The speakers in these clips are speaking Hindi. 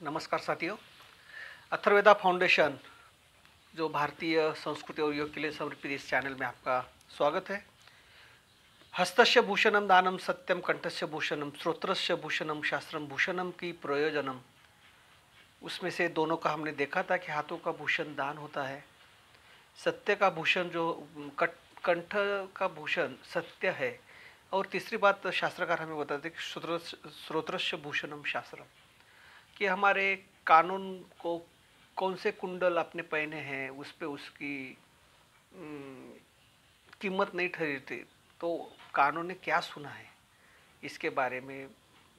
नमस्कार साथियों। अथर्ववेदा फाउंडेशन जो भारतीय संस्कृति और योग के लिए समर्पित इस चैनल में आपका स्वागत है। हस्तस्य भूषणम दानम सत्यम कंठस्य भूषणम श्रोत्रस्य भूषणम शास्त्रम भूषणम की प्रयोजनम, उसमें से दोनों का हमने देखा था कि हाथों का भूषण दान होता है, सत्य का भूषण जो कंठ का भूषण सत्य है, और तीसरी बात शास्त्रकार हमें बताते हैं कि श्रोत्रस्य भूषणम शास्त्रम, कि हमारे कानून को कौन से कुंडल आपने पहने हैं उस पे उसकी कीमत नहीं ठहरती। तो कानून ने क्या सुना है इसके बारे में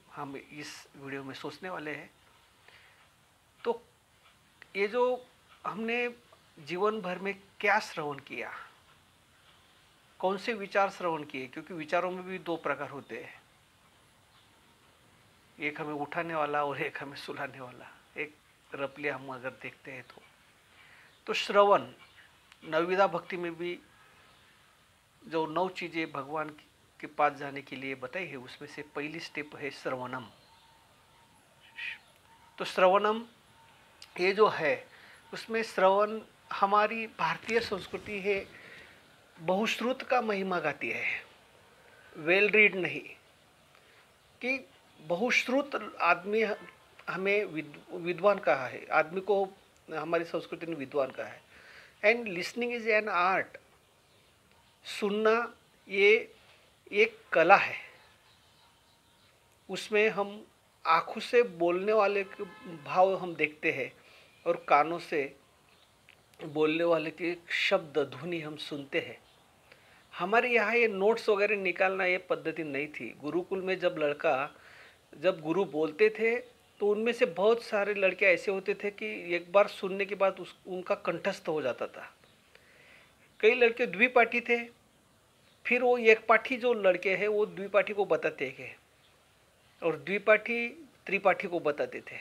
हम इस वीडियो में सोचने वाले हैं। तो ये जो हमने जीवन भर में क्या श्रवण किया, कौन से विचार श्रवण किए, क्योंकि विचारों में भी दो प्रकार होते हैं, एक हमें उठाने वाला और एक हमें सुलाने वाला। एक रपले हम अगर देखते हैं तो श्रवण नवविधा भक्ति में भी जो 9 चीजें भगवान के पास जाने के लिए बताई है उसमें से पहली स्टेप है श्रवणम। तो श्रवणम ये जो है उसमें श्रवण हमारी भारतीय संस्कृति है, बहुश्रुत का महिमा गाती है, वेल रीड नहीं, कि बहुश्रुत आदमी हमें विद्वान कहा है, आदमी को हमारी संस्कृति ने विद्वान कहा है। And listening is an art, सुनना ये एक कला है। उसमें हम आँखों से बोलने वाले के भाव हम देखते हैं और कानों से बोलने वाले के शब्द ध्वनि हम सुनते हैं। हमारे यहाँ ये नोट्स वगैरह निकालना ये पद्धति नहीं थी। गुरुकुल में जब गुरु बोलते थे तो उनमें से बहुत सारे लड़के ऐसे होते थे कि एक बार सुनने के बाद उनका कंठस्थ हो जाता था। कई लड़के द्विपाठी थे, फिर वो एक पाठी जो लड़के हैं वो द्विपाठी को बताते थे और द्विपाठी त्रिपाठी को बताते थे।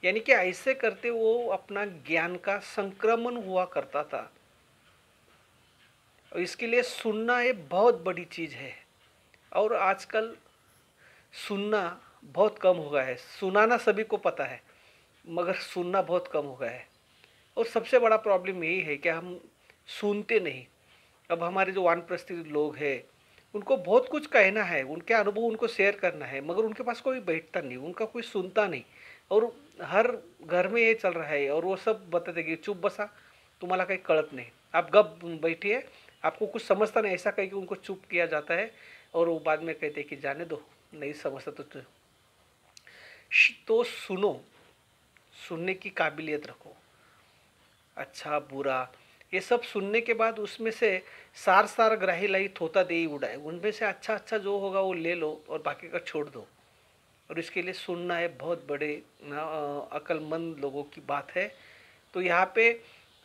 यानी कि ऐसे करते वो अपना ज्ञान का संक्रमण हुआ करता था। और इसके लिए सुनना एक बहुत बड़ी चीज़ है। और आजकल सुनना बहुत कम हो गया है। सुनाना सभी को पता है मगर सुनना बहुत कम हो गया है। और सबसे बड़ा प्रॉब्लम यही है कि हम सुनते नहीं। अब हमारे जो वानप्रस्थित लोग हैं उनको बहुत कुछ कहना है, उनके अनुभव उनको शेयर करना है, मगर उनके पास कोई बैठता नहीं, उनका कोई सुनता नहीं। और हर घर में ये चल रहा है और वो सब बताते कि चुप बसा, तुम्हारा कहीं कड़त नहीं, आप गप बैठिए, आपको कुछ समझता नहीं, ऐसा कह के उनको चुप किया जाता है। और वो बाद में कहते हैं कि जाने दो, नहीं समझता तो सुनो, सुनने की काबिलियत रखो, अच्छा बुरा ये सब सुनने के बाद उसमें से सार ग्राही लाई थोता दे ही उड़ाए, उनमें से अच्छा जो होगा वो ले लो और बाकी का छोड़ दो। और इसके लिए सुनना है बहुत बड़े अक्लमंद लोगों की बात है। तो यहाँ पे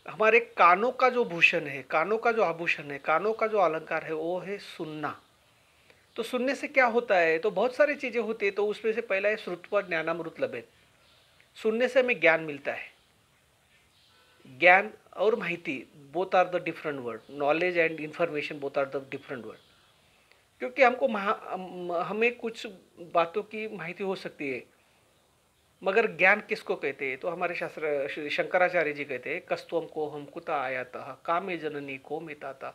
हमारे कानों का जो भूषण है, कानों का जो आभूषण है, कानों का जो अलंकार है वो है सुनना। तो सुनने से क्या होता है, तो बहुत सारी चीज़ें होती है। तो उसमें से पहला है श्रुत्वा ज्ञानामृत लभेत। सुनने से हमें ज्ञान मिलता है। ज्ञान और माहिती both are the different word, knowledge and information both are the different word. क्योंकि हमें कुछ बातों की माहिती हो सकती है मगर ज्ञान किसको कहते हैं, तो हमारे शास्त्र शंकराचार्य जी कहते हैं कस्तुअम को हम कुता आया था कामे जननी को मिताता।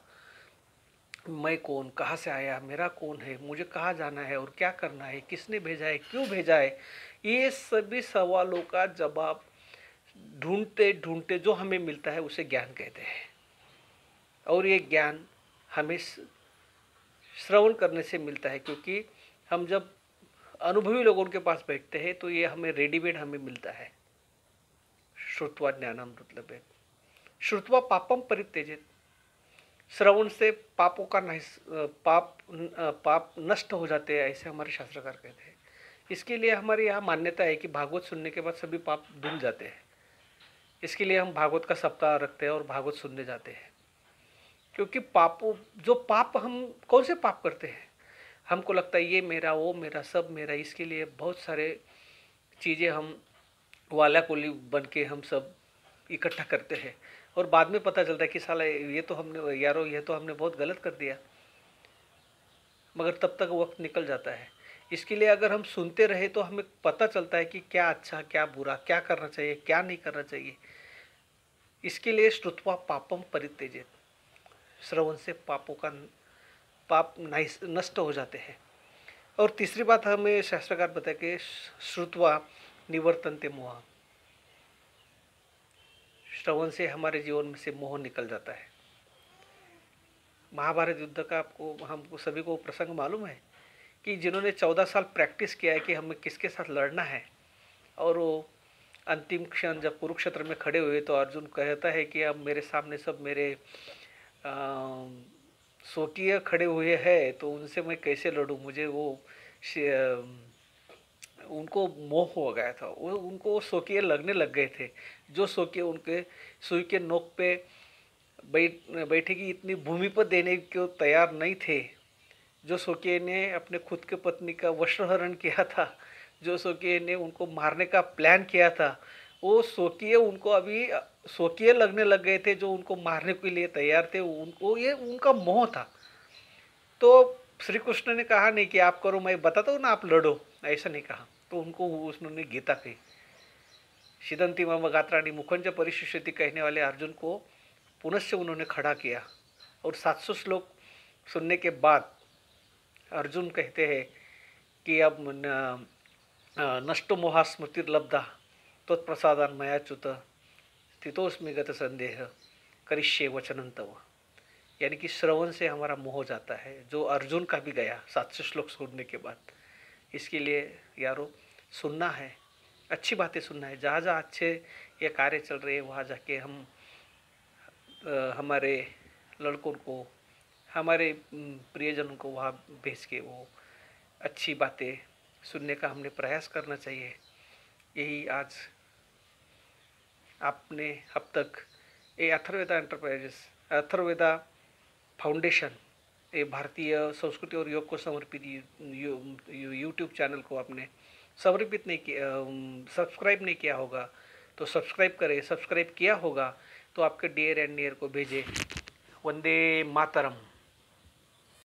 मैं कौन, कहाँ से आया, मेरा कौन है, मुझे कहाँ जाना है और क्या करना है, किसने भेजा है, क्यों भेजा है, ये सभी सवालों का जवाब ढूंढते ढूंढते जो हमें मिलता है उसे ज्ञान कहते हैं। और ये ज्ञान हमें श्रवण करने से मिलता है, क्योंकि हम जब अनुभवी लोगों के पास बैठते हैं तो ये हमें रेडीमेड हमें मिलता है। श्रुत्वा ज्ञानामृत लभेत, श्रुत्वा पापम परित्यजेत। श्रवण से पापों का पाप नष्ट हो जाते हैं, ऐसे हमारे शास्त्रकार कहते हैं। इसके लिए हमारे यहाँ मान्यता है कि भागवत सुनने के बाद सभी पाप धुल जाते हैं। इसके लिए हम भागवत का सप्ताह रखते हैं और भागवत सुनने जाते हैं। क्योंकि जो पाप हम कौन से पाप करते हैं, हमको लगता है ये मेरा, वो मेरा, सब मेरा। इसके लिए बहुत सारे चीज़ें हम वाला कोली बन के हम सब इकट्ठा करते हैं और बाद में पता चलता है कि साला ये तो हमने बहुत गलत कर दिया, मगर तब तक वक्त निकल जाता है। इसके लिए अगर हम सुनते रहे तो हमें पता चलता है कि क्या अच्छा क्या बुरा, क्या करना चाहिए क्या नहीं करना चाहिए। इसके लिए श्रुत्वा पापम परित्यजेत, श्रवण से पापों का पाप नष्ट हो जाते हैं। और तीसरी बात हमें शास्त्रकार बताए कि श्रुत्वा निवर्तन्ते मोह, श्रवण से हमारे जीवन में से मोह निकल जाता है। महाभारत युद्ध का आपको हमको सभी को प्रसंग मालूम है कि जिन्होंने 14 साल प्रैक्टिस किया है कि हमें किसके साथ लड़ना है, और वो अंतिम क्षण जब कुरुक्षेत्र में खड़े हुए तो अर्जुन कहता है कि अब मेरे सामने सब मेरे स्वकीय खड़े हुए हैं, तो उनसे मैं कैसे लड़ूं, मुझे वो उनको मोह हो गया था, वो उनको स्वकीय लगने लग गए थे। जो स्वकीय उनके सुई के नोक पे बैठे की इतनी भूमि पर देने को तैयार नहीं थे, जो स्वकीय ने अपने खुद के पत्नी का वस्त्रहरण किया था, जो स्वकीय ने उनको मारने का प्लान किया था, वो स्वकीय उनको अभी स्वकीय लगने लग गए थे, जो उनको मारने के लिए तैयार थे, उनको ये उनका मोह था। तो श्री कृष्ण ने कहा नहीं कि आप करो मैं बताता हूँ ना आप लड़ो, ऐसा नहीं कहा। तो उनको उन्होंने गीता कही, शिदंती मम गात्राणी मुखंज परिशिष्यति कहने वाले अर्जुन को पुनश्च उन्होंने खड़ा किया। और 700 श्लोक सुनने के बाद अर्जुन कहते हैं कि अब नष्टो मोहा स्मृतिर्लब्धा त्वत्प्रसादान मयाच्युत स्थितोस्मि गत संदेह करिष्ये वचनं तव। यानी कि श्रवण से हमारा मोह हो जाता है, जो अर्जुन का भी गया 700 श्लोक सुनने के बाद। इसके लिए यारो सुनना है, अच्छी बातें सुनना है, जहाँ जहाँ अच्छे ये कार्य चल रहे हैं वहाँ जाके हम हमारे लड़कों को, हमारे प्रियजनों को वहाँ भेज के वो अच्छी बातें सुनने का हमने प्रयास करना चाहिए। यही आज आपने अब तक ये अथर्ववेदा एंटरप्राइजेस, अथर्ववेदा फाउंडेशन, ये भारतीय संस्कृति और योग को समर्पित यूट्यूब चैनल को आपने समर्पित नहीं किया, सब्सक्राइब नहीं किया होगा तो सब्सक्राइब करें, सब्सक्राइब किया होगा तो आपके डियर एंड नियर को भेजें। वंदे मातरम।